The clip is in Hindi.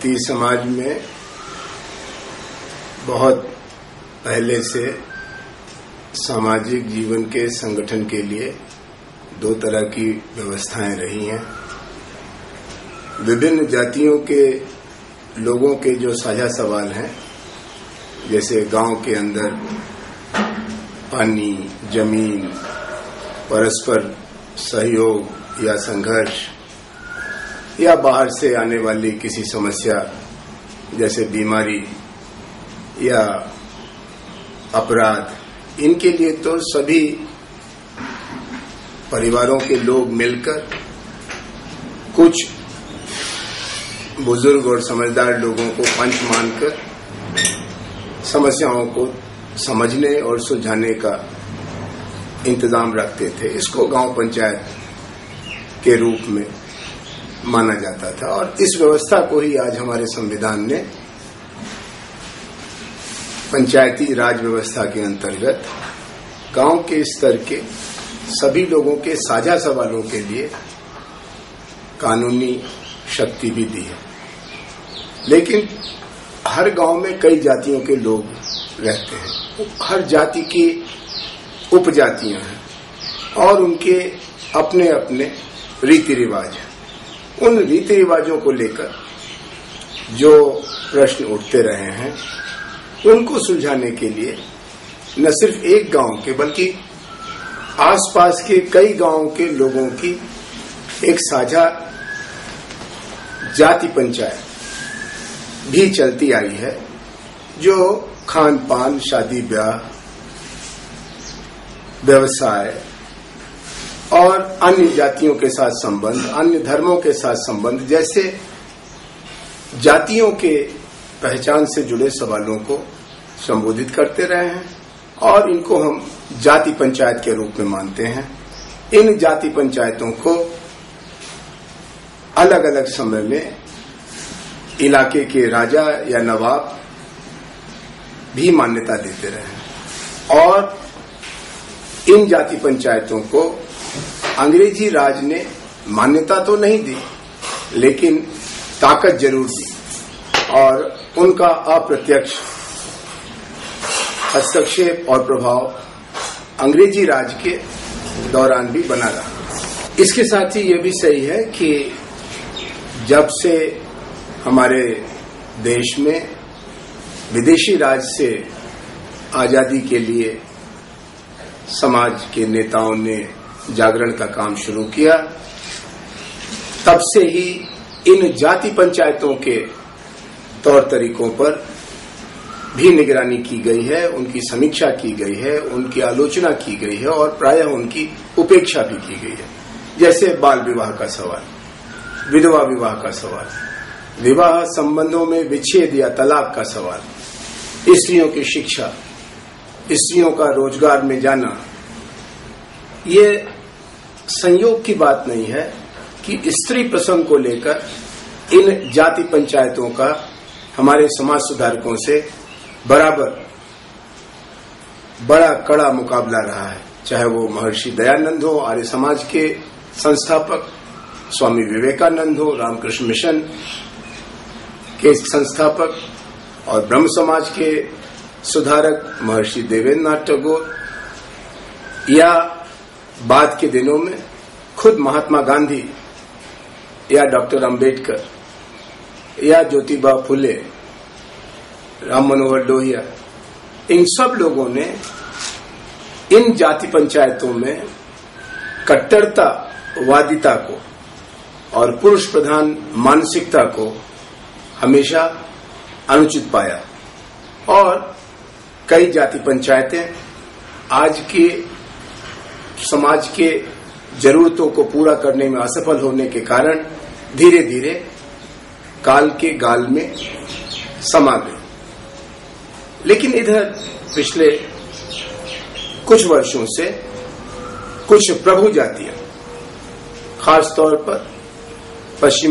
भारतीय समाज में बहुत पहले से सामाजिक जीवन के संगठन के लिए दो तरह की व्यवस्थाएं रही हैं। विभिन्न जातियों के लोगों के जो साझा सवाल हैं, जैसे गांव के अंदर पानी, जमीन, परस्पर सहयोग या संघर्ष, या बाहर से आने वाली किसी समस्या जैसे बीमारी या अपराध, इनके लिए तो सभी परिवारों के लोग मिलकर कुछ बुजुर्ग और समझदार लोगों को पंच मानकर समस्याओं को समझने और सुलझाने का इंतजाम रखते थे। इसको गांव पंचायत के रूप में माना जाता था और इस व्यवस्था को ही आज हमारे संविधान ने पंचायती राज व्यवस्था के अंतर्गत गांव के स्तर के सभी लोगों के साझा सवालों के लिए कानूनी शक्ति भी दी है। लेकिन हर गांव में कई जातियों के लोग रहते हैं, हर जाति की उपजातियां हैं और उनके अपने अपने रीति रिवाज हैं। उन रीति रिवाजों को लेकर जो प्रश्न उठते रहे हैं, उनको सुलझाने के लिए न सिर्फ एक गांव के बल्कि आसपास के कई गांवों के लोगों की एक साझा जाति पंचायत भी चलती आई है, जो खान पान, शादी ब्याह, व्यवसाय और अन्य जातियों के साथ संबंध, अन्य धर्मों के साथ संबंध जैसे जातियों के पहचान से जुड़े सवालों को संबोधित करते रहे हैं और इनको हम जाति पंचायत के रूप में मानते हैं। इन जाति पंचायतों को अलग अलग समय में इलाके के राजा या नवाब भी मान्यता देते रहे और इन जाति पंचायतों को अंग्रेजी राज ने मान्यता तो नहीं दी, लेकिन ताकत जरूर दी और उनका अप्रत्यक्ष हस्तक्षेप और प्रभाव अंग्रेजी राज के दौरान भी बना रहा। इसके साथ ही ये भी सही है कि जब से हमारे देश में विदेशी राज से आजादी के लिए समाज के नेताओं ने जागरण का काम शुरू किया, तब से ही इन जाति पंचायतों के तौर तरीकों पर भी निगरानी की गई है, उनकी समीक्षा की गई है, उनकी आलोचना की गई है और प्रायः उनकी उपेक्षा भी की गई है। जैसे बाल विवाह का सवाल, विधवा विवाह का सवाल, विवाह संबंधों में विच्छेद या तलाक का सवाल, स्त्रियों की शिक्षा, स्त्रियों का रोजगार में जाना। ये संयोग की बात नहीं है कि स्त्री प्रसंग को लेकर इन जाति पंचायतों का हमारे समाज सुधारकों से बराबर बड़ा कड़ा मुकाबला रहा है। चाहे वो महर्षि दयानंद हो, आर्य समाज के संस्थापक, स्वामी विवेकानंद हो, रामकृष्ण मिशन के संस्थापक और ब्रह्म समाज के सुधारक महर्षि देवेंद्रनाथ टैगोर, या बाद के दिनों में खुद महात्मा गांधी या डॉक्टर अंबेडकर या ज्योतिबा फुले, राम मनोहर लोहिया, इन सब लोगों ने इन जाति पंचायतों में कट्टरतावादिता को और पुरुष प्रधान मानसिकता को हमेशा अनुचित पाया और कई जाति पंचायतें आज के समाज के जरूरतों को पूरा करने में असफल होने के कारण धीरे धीरे काल के गाल में समा गई। लेकिन इधर पिछले कुछ वर्षों से कुछ प्रभु जातियां, खासतौर पर पश्चिमी